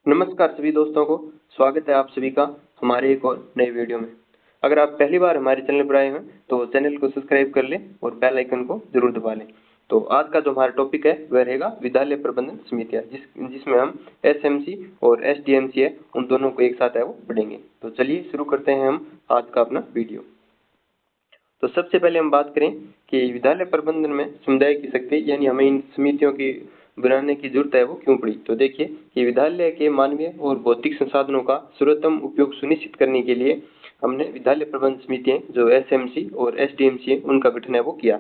नमस्कार सभी दोस्तों को। स्वागत है आप सभी का हमारे एक और नए वीडियो में। अगर आप पहली बार हमारे चैनल पर आए हैं तो चैनल को सब्सक्राइब कर लें और बेल आइकन को जरूर दबा लें। तो आज का जो हमारा टॉपिक है वह रहेगा विद्यालय प्रबंधन समितियाँ, जिसमें हम एसएमसी और एसडीएमसी है उन दोनों को एक साथ है वो पढ़ेंगे। तो चलिए शुरू करते हैं हम आज का अपना वीडियो। तो सबसे पहले हम बात करें कि विद्यालय प्रबंधन में समुदाय की शक्ति यानी हमें इन समितियों की बनाने की जरूरत है वो क्यों पड़ी। तो देखिए कि विद्यालय के मानवीय और भौतिक संसाधनों का सर्वोत्तम उपयोग सुनिश्चित करने के लिए हमने विद्यालय प्रबंधन समितियां जो एसएमसी और एसडीएमसी है उनका गठन है वो किया।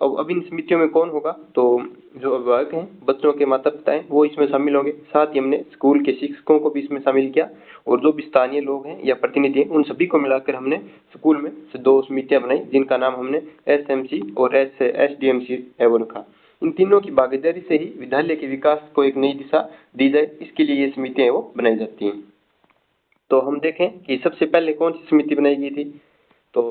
अब इन समितियों में कौन होगा, तो जो अभिभावक हैं, बच्चों के माता पिता हैं, वो इसमें शामिल होंगे। साथ ही हमने स्कूल के शिक्षकों को भी इसमें शामिल किया और जो भी स्थानीय लोग हैं या प्रतिनिधि हैं उन सभी को मिलाकर हमने स्कूल में दो समितियां बनाई जिनका नाम हमने एसएमसी और एसडीएमसी है वो रखा। इन तीनों की भागीदारी से ही विद्यालय के विकास को एक नई दिशा दी जाए, इसके लिए ये समितियां वो बनाई जाती हैं। तो हम देखें कि सबसे पहले कौन सी समिति बनाई गई थी। तो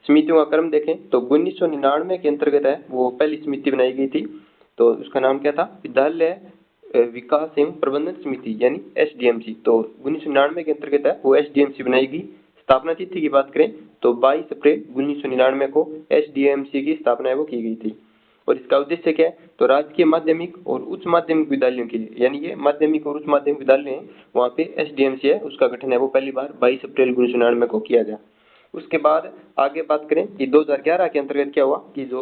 समितियों का क्रम देखें तो 1999 के अंतर्गत है वो पहली समिति बनाई गई थी। तो उसका नाम क्या था, विद्यालय विकास एवं प्रबंधन समिति यानी एसडीएमसी। तो 1999 के अंतर्गत है वो एसडीएमसी बनाई गई। स्थापना तिथि की बात करें तो 22 अप्रैल 1999 को एसडीएमसी की स्थापना है वो की गई थी। और इसका उद्देश्य क्या है, तो राजकीय माध्यमिक और उच्च माध्यमिक विद्यालयों के लिए, यानी ये माध्यमिक और उच्च माध्यमिक विद्यालय हैं, वहाँ पे एसडीएमसी है उसका गठन है वो पहली बार 22 अप्रैल 1999 को किया गया। उसके बाद आगे बात करें कि 2011 के अंतर्गत क्या हुआ कि जो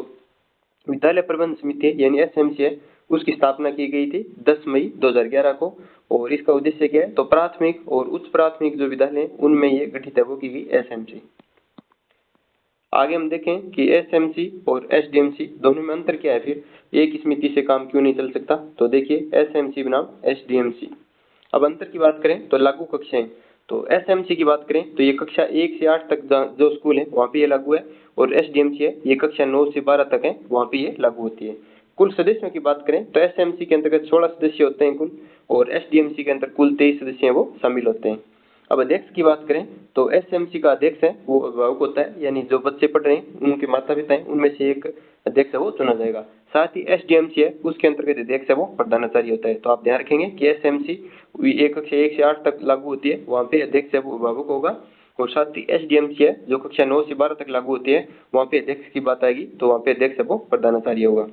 विद्यालय प्रबंधन समिति है यानी एसएमसी है उसकी स्थापना की गई थी 10 मई 2011 को। और इसका उद्देश्य क्या है, तो प्राथमिक और उच्च प्राथमिक जो विद्यालय हैं उनमें ये गठित है वो की गई एसएमसी। आगे हम देखें कि एसएमसी और एसडीएमसी दोनों में अंतर क्या है, फिर एक समिति से काम क्यों नहीं चल सकता। तो देखिए एसएमसी बनाम एसडीएमसी। अब अंतर की बात करें तो लागू कक्षाएं, तो एसएमसी की बात करें तो ये कक्षा 1 से 8 तक जो स्कूल है वहाँ पे ये लागू है, और एसडीएमसी है ये कक्षा 9 से 12 तक है वहाँ पे ये लागू होती है। कुल सदस्यों की बात करें तो एसएमसी के अंतर्गत 16 सदस्य होते हैं कुल, और एसडीएमसी के अंदर कुल 23 सदस्य हैं वो शामिल होते हैं। अब अध्यक्ष की बात करें तो एसएमसी का अध्यक्ष है वो अभिभावक होता है, यानी जो बच्चे पढ़ रहे हैं उनके माता पिता हैं उनमें से एक अध्यक्ष है वो चुना जाएगा। साथ ही एसडीएमसी है उसके अंतर्गत अध्यक्ष है वो प्रधानाचार्य होता है। तो आप ध्यान रखेंगे कि एसएमसी एक कक्षा 1 से 8 तक लागू होती है, वहाँ पे अध्यक्ष है वो अभिभावक होगा। और साथ ही एसडीएमसी है जो कक्षा 9 से 12 तक लागू होती है, वहाँ पे अध्यक्ष की बात आएगी तो वहाँ पे अध्यक्ष है वो प्रधानाचार्य होगा।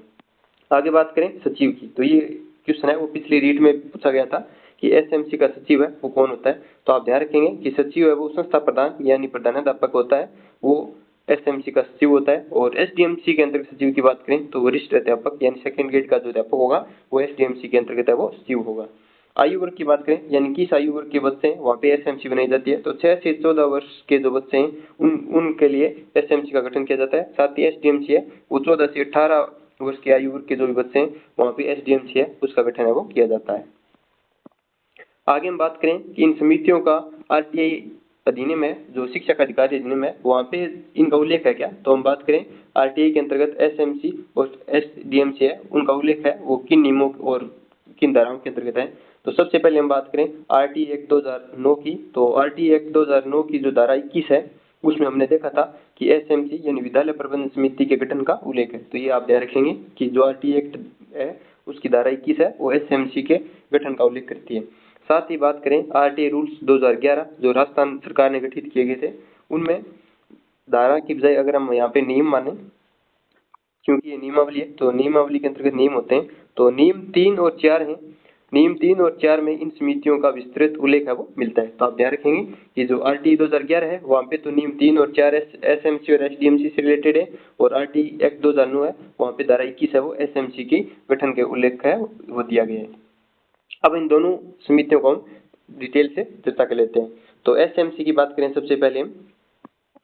आगे बात करें सचिव की, तो ये क्वेश्चन है वो पिछली रीट में पूछा गया था कि एसएमसी का सचिव है वो कौन होता है। तो आप ध्यान रखेंगे कि सचिव है वो संस्था प्रधान यानी प्रधानाध्यापक होता है, वो एसएमसी का सचिव होता है। और एसडीएमसी के अंतर्गत सचिव की बात करें तो वरिष्ठ अध्यापक यानी सेकंड ग्रेड का जो अध्यापक होगा वो एसडीएमसी के अंतर्गत है वो सचिव होगा। आयु वर्ग की बात करें यानी किस आयु वर्ग के बच्चे हैं वहाँ पे एसएमसी बनाई जाती है, तो 6 से 14 वर्ष के जो बच्चे हैं उनके लिए एसएमसी का गठन किया जाता है। साथ ही एसडीएमसी है वो 14 से 18 वर्ष के आयु वर्ग के जो भी बच्चे हैं वहाँ पे एसडीएमसी है उसका गठन है वो किया जाता है। आगे हम बात करें कि इन समितियों का आरटीआई अधिनियम है जो शिक्षा का अधिकारी अधिनियम है वहाँ पे इनका उल्लेख है क्या। तो हम बात करें आरटीआई के अंतर्गत एसएमसी और एसडीएमसी है उनका उल्लेख है वो किन नियमों और किन धाराओं के अंतर्गत है। तो सबसे पहले हम बात करें आरटीआई एक्ट 2009 की, तो आरटीआई एक्ट 2009 की जो धारा 21 है उसमें हमने देखा था कि एसएमसी यानी विद्यालय प्रबंधन समिति के गठन का उल्लेख है। तो ये आप ध्यान रखेंगे कि जो आरटीआई एक्ट है उसकी धारा 21 है वो एसएमसी के गठन का उल्लेख करती है। साथ ही बात करें आरटीआई रूल्स 2011 जो राजस्थान सरकार ने गठित किए गए थे, उनमें धारा की बजाय अगर हम यहाँ पे नियम माने, क्योंकि ये नियमावली है तो नियमावली के अंतर्गत नियम होते हैं, तो नियम 3 और 4 हैं। नियम 3 और 4 में इन समितियों का विस्तृत उल्लेख है वो मिलता है। तो आप ध्यान रखेंगे कि जो आरटीआई 2011 है वहाँ पे तो नियम 3 और 4 एसएमसी और एसडीएमसी से रिलेटेड है, और आरटीआई एक्ट 2009 है वहाँ पे धारा 21 है वो एसएमसी की गठन के उल्लेख है वो दिया गया है। अब इन दोनों समितियों को हम डिटेल से चर्चा कर लेते हैं। तो एसएमसी की बात करें, सबसे पहले हम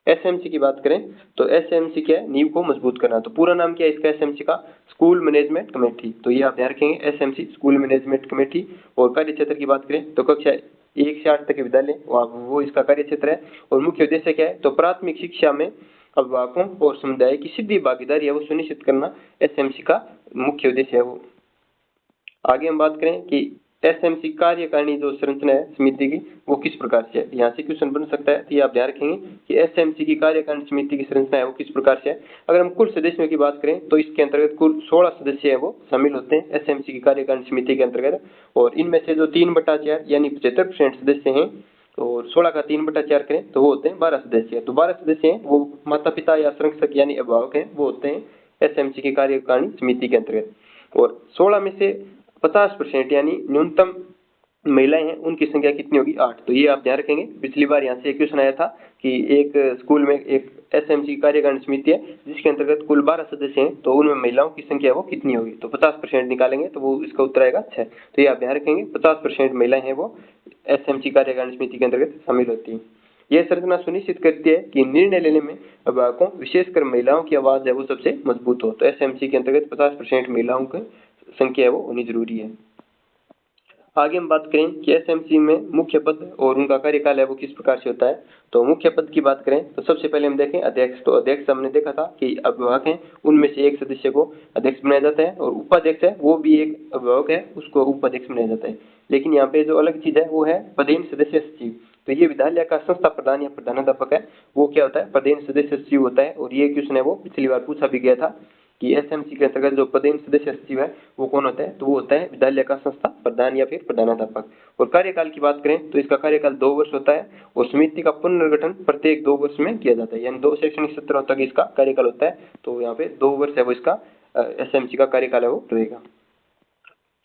एसएमसी की बात करें तो एसएमसी क्या है, नींव को मजबूत करना। तो पूरा नाम क्या है इसका एसएमसी का, स्कूल मैनेजमेंट कमेटी। तो ये आप ध्यान रखेंगे एसएमसी स्कूल मैनेजमेंट कमेटी। और कार्य क्षेत्र की बात करें तो कक्षा 1 से 8 तक के विद्यालय वो इसका कार्य क्षेत्र है। और मुख्य उद्देश्य क्या है, तो प्राथमिक शिक्षा में अभिभावकों और समुदाय की सीधी भागीदारी है वो सुनिश्चित करना एसएमसी का मुख्य उद्देश्य है वो। आगे हम बात करें कि एसएमसी कार्यकारिणी जो संरचना है समिति की वो किस प्रकार से है। यहाँ से क्वेश्चन बन सकता है, तो ये आप ध्यान रखेंगे कि एसएमसी की कार्यकारिणी समिति की संरचना है वो किस प्रकार से है। अगर हम कुल सदस्यों की बात करें तो इसके अंतर्गत कुल 16 सदस्य है वो शामिल होते हैं एसएमसी की कार्यकारिणी समिति के अंतर्गत, और इनमें से जो 3/4 यानी 75% सदस्य हैं और 16 का 3/4 करें तो वो होते हैं 12 सदस्य। तो 12 सदस्य हैं वो माता पिता या संरक्षक यानी अभिभावक हैं, वो होते हैं एसएमसी की कार्यकारिणी समिति के अंतर्गत। और 16 में से 50% यानी न्यूनतम महिलाएं हैं उनकी संख्या कितनी होगी, 8। तो ये आप ध्यान रखेंगे। पिछली बार यहाँ से एक क्वेश्चन आया था कि एक स्कूल में एक एसएमसी की कार्यकारिणी समिति है जिसके अंतर्गत कुल 12 सदस्य हैं, तो उनमें महिलाओं की संख्या वो कितनी होगी, तो 50% निकालेंगे तो वो इसका उत्तर आएगा 6। तो ये आप ध्यान रखेंगे 50% महिलाएं हैं वो एसएमसी कार्यकारिणी समिति के अंतर्गत शामिल होती है। यह संरचना सुनिश्चित करती है कि निर्णय लेने में अभिभावकों विशेषकर महिलाओं की आवाज है वो सबसे मजबूत हो। तो एसएमसी के अंतर्गत 50% महिलाओं की संख्या है वो होनी जरूरी है। आगे हम बात करें कि एसएमसी में मुख्य पद और उनका कार्यकाल है वो किस प्रकार से होता है। तो मुख्य पद की बात करें तो सबसे पहले हम देखें अध्यक्ष। तो अध्यक्ष हमने देखा था कि अभिभावक हैं उनमें से एक सदस्य को अध्यक्ष बनाया जाता है, और उपाध्यक्ष है वो भी एक अभिभावक है उसको उपाध्यक्ष बनाया जाता है। लेकिन यहाँ पे जो अलग चीज है वो है पदेन सदस्य सचिव। तो ये विद्यालय का संस्था प्रधान या प्रधानाध्यापक है, वो क्या होता है, पदेन सदस्य सचिव होता है। और ये क्वेश्चन है वो पिछली बार पूछा भी गया था कि एसएमसी के अंतर्गत जो पदेन सदस्य सचिव है वो कौन होता है, तो वो होता है विद्यालय का संस्था प्रधान या फिर प्रधानाध्यापक। और कार्यकाल की बात करें तो इसका कार्यकाल 2 वर्ष होता है, और समिति का पुनर्गठन प्रत्येक 2 वर्ष में किया जाता है, यानी 2 शैक्षणिक सत्रों तक इसका कार्यकाल होता है। तो यहाँ पे 2 वर्ष है वो इसका एसएमसी का कार्यकाल है वो रहेगा।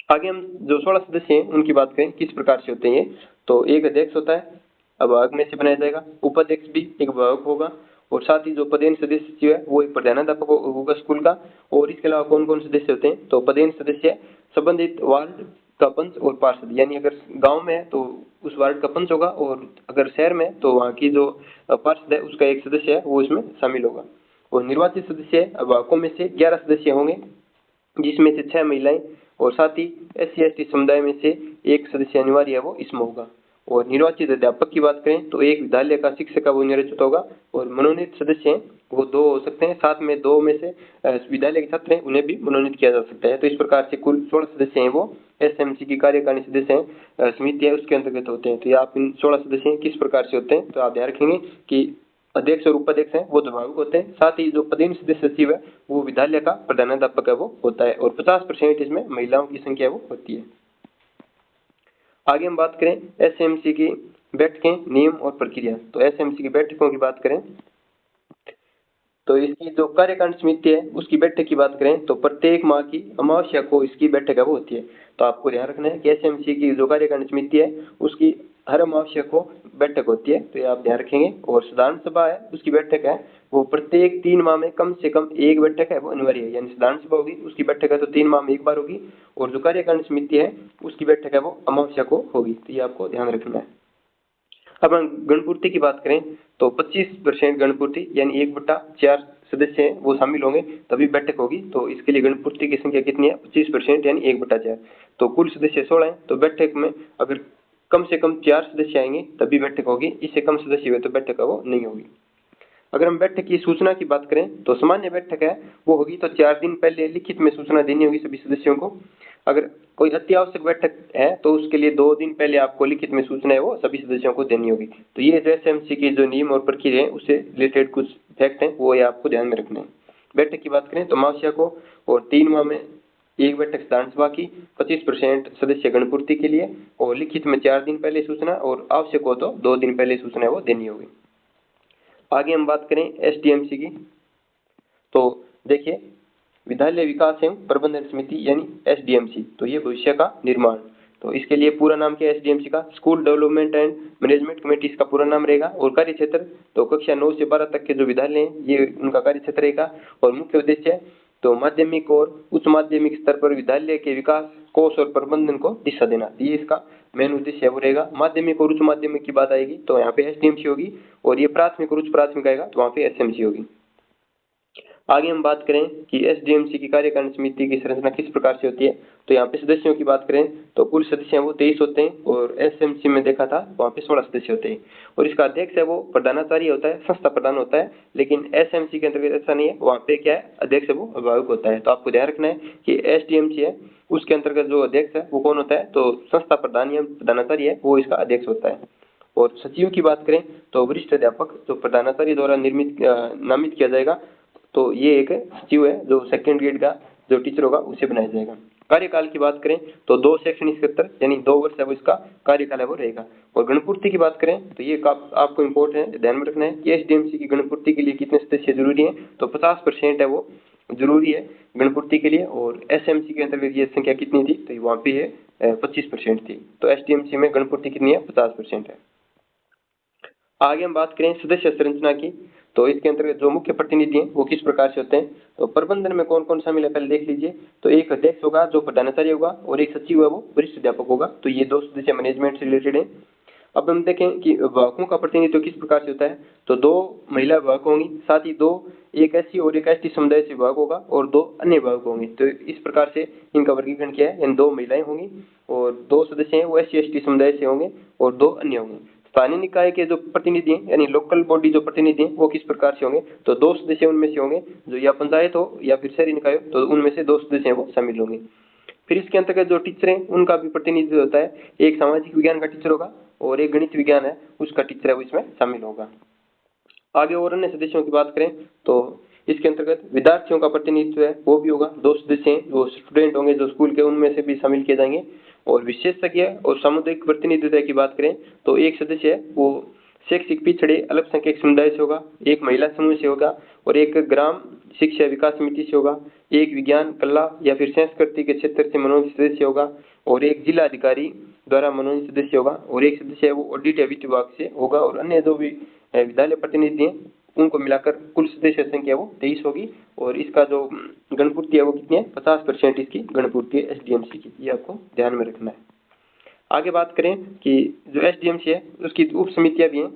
आगे हम जो 16 सदस्य हैं उनकी बात करें किस प्रकार से होते हैं। तो एक अध्यक्ष होता है, अभिभावक में से बनाया जाएगा, उपाध्यक्ष भी एक अभिभावक होगा, और साथ ही जो पदेन सदस्य सचिव है वो एक प्रधानाध्यापक होगा स्कूल का। और इसके अलावा कौन कौन सदस्य होते हैं, तो पदेन सदस्य संबंधित वार्ड का पंच और पार्षद, यानी अगर गांव में है तो उस वार्ड का पंच होगा, और अगर शहर में तो वहाँ की जो पार्षद है उसका एक सदस्य है वो इसमें शामिल होगा। और निर्वाचित सदस्य अभिभावकों में से 11 सदस्य होंगे जिसमें से 6 महिलाएं, और साथ ही SC/ST समुदाय में से एक सदस्य अनिवार्य है वो इसमें होगा। और निर्वाचित अध्यापक की बात करें तो एक विद्यालय का शिक्षक का वो निर्वाचित होगा, और मनोनीत सदस्य हैं वो 2 हो सकते हैं, साथ में 2 में से विद्यालय के छात्र हैं उन्हें भी मनोनीत किया जा सकता है। तो इस प्रकार से कुल 16 सदस्य हैं वो एसएमसी की कार्यकारिणी सदस्य हैं, समिति है उसके अंतर्गत होते हैं। तो ये आप इन 16 सदस्य किस प्रकार से होते हैं, तो आप ध्यान रखेंगे कि अध्यक्ष और उपाध्यक्ष हैं वो अभिभावक होते हैं, साथ ही जो पदेन सदस्य सचिव है वो विद्यालय का प्रधानाध्यापक है वो होता है, और 50% इसमें महिलाओं की संख्या वो होती है। आगे हम बात करें एसएमसी की बैठकें, नियम और प्रक्रिया। तो एसएमसी की बैठकों की बात करें तो इसकी जो कार्यकारिणी समिति है उसकी बैठक की बात करें तो प्रत्येक माह की अमावस्या को इसकी बैठक है वो होती है। तो आपको ध्यान रखना है कि एसएमसी की जो कार्यकारिणी समिति है उसकी हर अमावस्या को बैठक होती है, तो ये आप ध्यान रखेंगे। और साधारण सभा है उसकी बैठक है वो प्रत्येक 3 माह में कम से कम एक बैठक है वो अनिवार्य है, यानी साधारण सभा होगी उसकी बैठक है तो 3 माह में एक बार होगी, और जो कार्यकारिणी समिति है उसकी बैठक है वो अमावस्या को होगी। तो ये आपको ध्यान रखना है। अब हम गणपूर्ति की बात करें तो 25% गणपूर्ति यानी 1/4 सदस्य हैं वो शामिल होंगे तभी बैठक होगी। तो इसके लिए गणपूर्ति की संख्या कितनी है, 25% यानी 1/4। तो कुल सदस्य 16 हैं, तो बैठक में अगर कम से कम 4 सदस्य आएंगे तभी बैठक होगी, इससे कम सदस्य हुए तो बैठक वो नहीं होगी। अगर हम बैठक की सूचना की बात करें तो सामान्य बैठक है वो होगी तो 4 दिन पहले लिखित में सूचना देनी होगी सभी सदस्यों को। अगर कोई अति आवश्यक बैठक है तो उसके लिए 2 दिन पहले आपको लिखित में सूचना है वो सभी सदस्यों को देनी होगी। तो ये जो एसएमसी की जो नियम और प्रक्रिया है उससे रिलेटेड कुछ फैक्ट हैं वो ये आपको ध्यान में रखना है। बैठक की बात करें तो अमावस्या को और 3 माह में एक बैठक साधारण सभा की, 25% सदस्य गणपूर्ति के लिए, और लिखित में 4 दिन पहले सूचना, और आवश्यक हो तो 2 दिन पहले सूचना है वो देनी होगी। आगे हम बात करें एसडीएमसी की, तो देखिए विद्यालय विकास एवं प्रबंधन समिति यानी एसडीएमसी, तो ये भविष्य का निर्माण। तो इसके लिए पूरा नाम क्या है एसडीएमसी का, school development and management committee इसका पूरा नाम रहेगा। और कार्य क्षेत्र तो कक्षा 9 से 12 तक के जो विद्यालय हैं ये उनका कार्य क्षेत्र रहेगा। और मुख्य उद्देश्य तो माध्यमिक और उच्च माध्यमिक स्तर पर विद्यालय के विकास, कोष और प्रबंधन को दिशा देना, ये इसका मेन उद्देश्य वो रहेगा। माध्यमिक और उच्च माध्यमिक की बात आएगी तो यहाँ पे एसडीएमसी होगी, और ये प्राथमिक और उच्च प्राथमिक आएगा तो वहाँ पे एसएमसी होगी। आगे हम बात करें कि एसडीएमसी की कार्यकारिणी समिति की संरचना किस प्रकार से होती है। तो यहाँ पे सदस्यों की बात करें तो कुल सदस्य हैं वो 23 होते हैं, और एसएमसी में देखा था वहाँ पे 16 सदस्य होते हैं। और इसका अध्यक्ष है वो प्रधानाचार्य होता है, संस्था प्रधान होता है। लेकिन एसएमसी के अंतर्गत ऐसा नहीं है, वहाँ पे क्या है अध्यक्ष है वो अभिभावक होता है। तो आपको ध्यान रखना है कि एसडीएमसी है उसके अंतर्गत जो अध्यक्ष है वो कौन होता है, तो संस्था प्रधान या प्रधानाचार्य है वो इसका अध्यक्ष होता है। और सचिव की बात करें तो वरिष्ठ अध्यापक जो प्रधानाचार्य द्वारा नामित किया जाएगा, तो ये एक सचिव है जो सेकेंड ग्रेड का जो टीचर होगा उसे बनाया जाएगा। कार्यकाल की बात करें तो 2 शैक्षणिक सत्र यानी 2 वर्ष है वो इसका कार्यकाल है वो रहेगा। और गणपूर्ति की बात करें तो ये आपको इम्पोर्टेंट है, ध्यान में रखना है कि एसडीएमसी की गणपूर्ति के लिए कितने सदस्य जरूरी है, तो 50% है वो जरूरी है गणपूर्ति के लिए। और एसएमसी के अंतर्गत ये संख्या कितनी थी, तो वहाँ पे ये 25% थी। तो एसडीएमसी में गणपूर्ति कितनी है, 50% है। आगे हम बात करें सदस्य संरचना की, तो इसके अंतर्गत जो मुख्य प्रतिनिधि हैं वो किस प्रकार से होते हैं, तो प्रबंधन में कौन कौन शामिल है पहले देख लीजिए। तो एक अध्यक्ष होगा जो प्रधानाचार्य होगा, और एक सचिव है वो वरिष्ठ अध्यापक होगा। तो ये 2 सदस्य मैनेजमेंट से रिलेटेड है। अब हम देखें कि विभागों का प्रतिनिधित्व किस प्रकार से होता है, तो 2 महिला विभाग होंगी, साथ ही 2 एक एससी और एक एसटी समुदाय से विभाग होगा, और 2 अन्य विभाग होंगे। तो इस प्रकार से इनका वर्गीकरण किया है, यानी 2 महिलाएं होंगी और 2 सदस्य हैं वो एससी एसटी समुदाय से होंगे और 2 अन्य होंगे। स्थानीय निकाय के जो प्रतिनिधि हैं यानी लोकल बॉडी जो प्रतिनिधि हैं वो किस प्रकार से होंगे, तो 2 सदस्य उनमें से होंगे जो या पंचायत हो या फिर शहरी निकाय हो, तो उनमें से 2 सदस्य हैं वो शामिल होंगे। फिर इसके अंतर्गत जो टीचर हैं उनका भी प्रतिनिधित्व होता है, एक सामाजिक विज्ञान का टीचर होगा और एक गणित विज्ञान है उसका टीचर है वो इसमें शामिल होगा। आगे और अन्य सदस्यों की बात करें तो इसके अंतर्गत विद्यार्थियों का प्रतिनिधित्व है वो भी होगा, 2 सदस्य हैं जो स्टूडेंट होंगे जो स्कूल के, उनमें से भी शामिल किए जाएंगे। और विशेषज्ञ और सामुदायिक प्रतिनिधित्व की बात करें तो एक सदस्य है वो शैक्षिक पिछड़े अल्पसंख्यक समुदाय से होगा, एक महिला समूह से होगा और एक ग्राम शिक्षा विकास समिति से होगा, एक विज्ञान कला या फिर संस्कृति के क्षेत्र से मनोनीत सदस्य होगा और एक जिला अधिकारी द्वारा मनोनीत सदस्य होगा और एक सदस्य है वो ऑडिट या वित्त विभाग से होगा। और अन्य जो भी विद्यालय प्रतिनिधि हैं उनको मिलाकर कुल सदस्य संख्या वो 23 होगी। और इसका जो गणपूर्ति है वो कितनी है, 50% इसकी गणपूर्ति है एसडीएमसी की, ये आपको ध्यान में रखना है। आगे बात करें कि जो एसडीएमसी है उसकी उप समितियां भी हैं,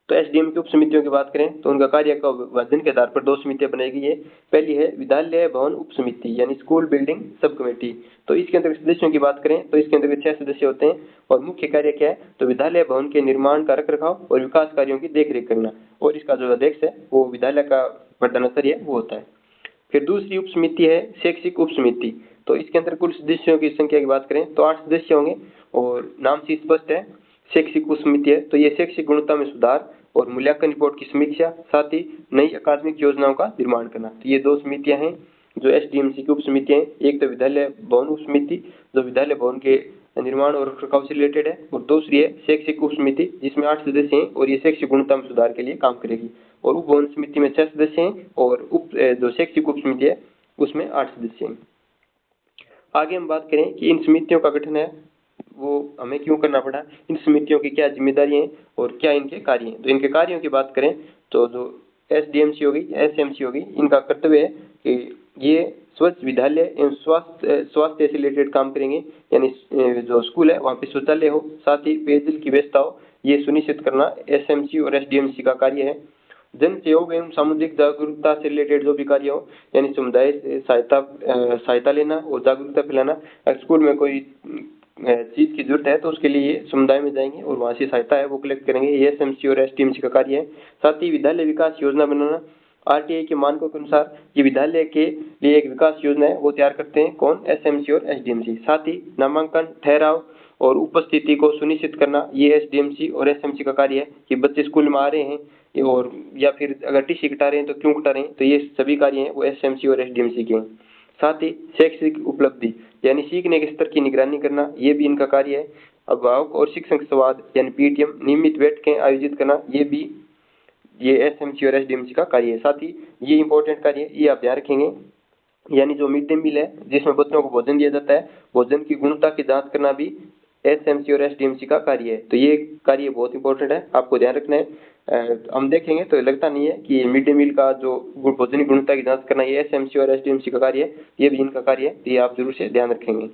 तो एसडीएम की उप समितियों की बात करें तो उनका कार्य का विभाजन के आधार पर 2 समितियां बनाई गई है। पहली है विद्यालय भवन उप समिति यानी स्कूल बिल्डिंग सब कमेटी। तो इसके अंतर्गत सदस्यों की बात करें तो इसके अंतर्गत 6 सदस्य होते हैं और मुख्य कार्य क्या है, तो विद्यालय भवन के निर्माण का रखरखाव और विकास कार्यों की देखरेख करना। और इसका जो अध्यक्ष है वो विद्यालय का प्रधानाचार्य वो होता है। फिर दूसरी उप समिति है शैक्षिक उप समिति। तो इसके अंदर कुल सदस्यों की संख्या की बात करें तो 8 सदस्य होंगे और नाम से स्पष्ट है शैक्षिक उप समिति है। तो ये शैक्षिक गुणवत्ता में सुधार और मूल्यांकन रिपोर्ट की समीक्षा, साथ ही नई अकादमिक योजनाओं का निर्माण करना। तो ये 2 समितियां हैं जो एसडीएमसी की उप समितियां हैं। एक तो विद्यालय भवन उप समिति जो विद्यालय भवन के निर्माण और रखरखाव से रिलेटेड है, और दूसरी है शैक्षिक उप समिति जिसमें 8 सदस्य हैं और ये शैक्षिक गुणवत्ता में सुधार के लिए काम करेगी। और उप भवन समिति में 6 सदस्य हैं और जो शैक्षिक उप समिति है उसमें 8 सदस्य हैं। आगे हम बात करें कि इन समितियों का गठन है वो हमें क्यों करना पड़ा, इन समितियों की क्या जिम्मेदारी है और क्या इनके कार्य हैं। तो इनके कार्यों की बात करें तो जो एसडीएमसी होगी एसएमसी होगी, इनका कर्तव्य है कि ये स्वच्छ विद्यालय एवं स्वास्थ्य से रिलेटेड काम करेंगे, यानी जो स्कूल है वहाँ पे शौचालय हो, साथ ही पेयजल की व्यवस्था हो, ये सुनिश्चित करना एसएमसी और एसडीएमसी का कार्य है। जन सहयोग एवं सामुदायिक जागरूकता से रिलेटेड जो भी कार्य हो, यानी समुदाय से सहायता लेना और जागरूकता फैलाना। अगर स्कूल में कोई चीज की जरूरत है तो उसके लिए समुदाय में जाएंगे और वहाँ से सहायता है वो कलेक्ट करेंगे, ये एसएमसी और एसडीएमसी का कार्य है। साथ ही विद्यालय विकास योजना बनाना, आरटीआई के मानकों के अनुसार ये विद्यालय के लिए एक विकास योजना है वो तैयार करते हैं कौन, एसएमसी और एसडीएमसी। साथ ही नामांकन ठहराव और उपस्थिति को सुनिश्चित करना, ये एसडीएमसी और एसएमसी का कार्य है कि बच्चे स्कूल में आ रहे हैं और या फिर अगर टीसी कटा रहे हैं तो क्यों कटा रहे हैं, तो ये सभी कार्य हैं वो एसएमसी और एसडीएमसी के हैं। साथ ही शैक्षिक उपलब्धि यानी सीखने के स्तर की निगरानी करना, ये भी इनका कार्य है। अभिभावक और शिक्षक संवाद यानी पीटीएम नियमित बैठकें आयोजित करना, ये भी ये एसएमसी और एसडीएमसी का कार्य है। साथ ही ये इंपॉर्टेंट कार्य है, ये आप ध्यान रखेंगे, यानी जो मिड डे मील है जिसमें बच्चों को भोजन दिया जाता है, भोजन की गुणवत्ता की जांच करना भी एसएमसी और एसडीएमसी का कार्य है। तो ये कार्य बहुत इंपॉर्टेंट है, आपको ध्यान रखना है। हम देखेंगे तो लगता नहीं है कि मिड डे मील का जो भोजन की गुणवत्ता की जांच करना ये एसएमसी और एसडीएमसी का कार्य है, ये भी इनका कार्य है, ये आप जरूर से ध्यान रखेंगे।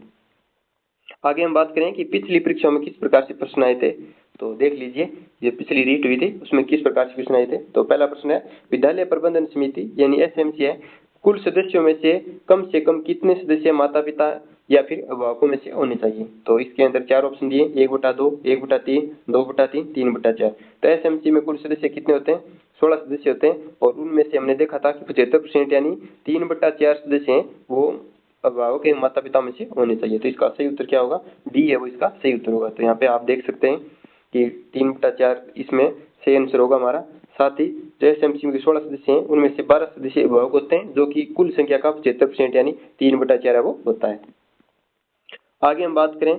आगे हम बात करें कि पिछली परीक्षाओं में किस प्रकार से प्रश्न आए थे, तो देख लीजिए ये पिछली रीट हुई थी उसमें किस प्रकार से प्रश्न आए थे। तो पहला प्रश्न है विद्यालय प्रबंधन समिति यानी एसएमसी है, कुल सदस्यों में से कम कितने सदस्य माता पिता या फिर अभिभावकों में से होने चाहिए। तो इसके अंदर 4 ऑप्शन दिए, 1/2, 1/3, 2/3, 3/4। तो एसएमसी में कुल सदस्य कितने होते हैं, 16 सदस्य होते हैं और उनमें से हमने देखा था कि 75% यानी 3/4 सदस्य हैं वो अभिभावक एवं माता पिता में से होने चाहिए। तो इसका सही उत्तर क्या होगा, डी है वो इसका सही उत्तर होगा। तो यहाँ पे आप देख सकते हैं कि 3/4 इसमें सही आंसर होगा हमारा। साथ ही जो एसएमसी में 16 सदस्य हैं उनमें से 12 सदस्य अभिभावक होते हैं, जो कि कुल संख्या का 75% यानी 3/4 है वो होता है। आगे हम बात करें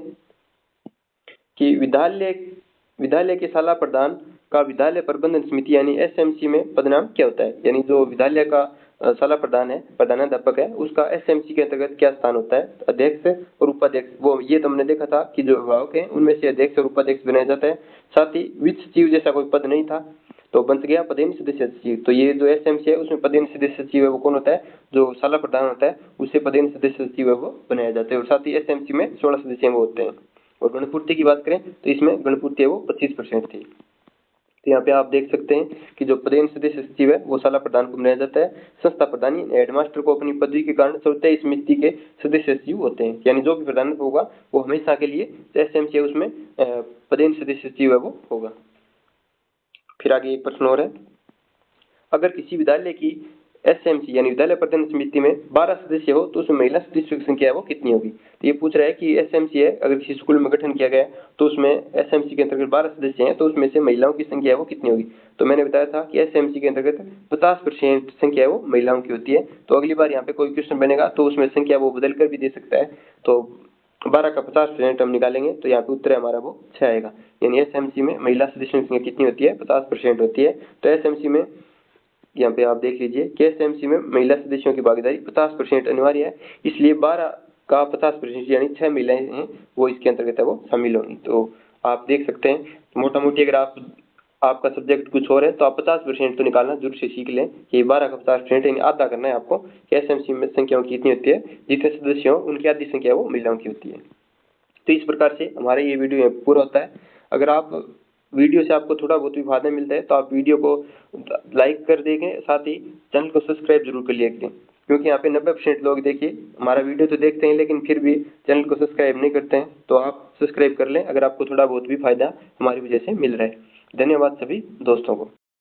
कि विद्यालय के शाला प्रधान का विद्यालय प्रबंधन समिति यानी एसएमसी में पदनाम क्या होता है। यानी जो विद्यालय का शाला प्रधान है, प्रधानाध्यापक है, उसका एसएमसी के अंतर्गत क्या स्थान होता है, अध्यक्ष और उपाध्यक्ष। वो ये तो हमने देखा था कि जो अभिभावक है उनमें से अध्यक्ष और उपाध्यक्ष बनाया जाता है। साथ ही वित्त सचिव जैसा कोई पद नहीं था तो बन गया पदेन सदस्य सचिव। तो ये जो एसएमसी है उसमें पदेन सदस्य सचिव है वो कौन होता है, जो शाला प्रधान होता है उसे पदेन सदस्य सचिव है वो बनाया जाता है। और साथ ही एसएमसी में 16 सदस्य वो होते हैं। और गणपूर्ति की बात करें तो इसमें गणपूर्ति है वो 25% थी। तो यहाँ पे आप देख सकते हैं कि जो पदेन सदस्य सचिव है वो शाला प्रधान को बनाया जाता है। संस्था प्रधान हेडमास्टर को अपनी पदवी के कारण स्वतः समिति के सदस्य सचिव होते हैं। यानी जो भी प्रधान होगा वो हमेशा के लिए एसएमसी है उसमें पदेन सदस्य सचिव है वो होगा। फिर आगे एक प्रश्न और है, अगर किसी विद्यालय की एसएमसी यानी विद्यालय प्रबंधन समिति में 12 सदस्य हो तो उसमें महिला सदस्यों की संख्या है वो कितनी होगी। तो ये पूछ रहा है कि एसएमसी है अगर किसी स्कूल में गठन किया गया तो उसमें एसएमसी के अंतर्गत 12 सदस्य हैं तो उसमें से महिलाओं की संख्या है वो कितनी होगी। तो मैंने बताया था कि एसएमसी के अंतर्गत 50% संख्या है वो महिलाओं की होती है। तो अगली बार यहाँ पे कोई क्वेश्चन बनेगा तो उसमें संख्या वो बदल कर भी दे सकता है। तो 12 का 50% हम निकालेंगे तो यहाँ पे उत्तर हमारा वो 6 आएगा। यानी एसएमसी में महिला सदस्यों की संख्या कितनी होती है, 50% होती है। तो एसएमसी में यहाँ पे आप देख लीजिए कि एसएमसी में महिला सदस्यों की भागीदारी 50% अनिवार्य है, इसलिए 12 का 50% यानी 6 महिलाएं हैं वो इसके अंतर्गत है वो शामिल होंगी। तो आप देख सकते हैं मोटा मोटी अगर आपका सब्जेक्ट कुछ और है तो आप 50% तो निकालना जरूर से सीख लें कि 12 का 50% यानी आधा करना है आपको कि एसएमसी में संख्याओं की इतनी होती है, जितने सदस्य हो उनकी आधी संख्या वो महिलाओं की होती है। तो इस प्रकार से हमारा ये वीडियो पूरा होता है। अगर आप वीडियो से आपको थोड़ा बहुत भी फायदा मिलता है तो आप वीडियो को लाइक कर देंगे, साथ ही चैनल को सब्सक्राइब जरूर कर लिया करें, क्योंकि यहाँ पे 90% लोग देखिए हमारा वीडियो तो देखते हैं लेकिन फिर भी चैनल को सब्सक्राइब नहीं करते हैं। तो आप सब्सक्राइब कर लें अगर आपको थोड़ा बहुत भी फायदा हमारी वजह से मिल रहा है। धन्यवाद सभी दोस्तों को।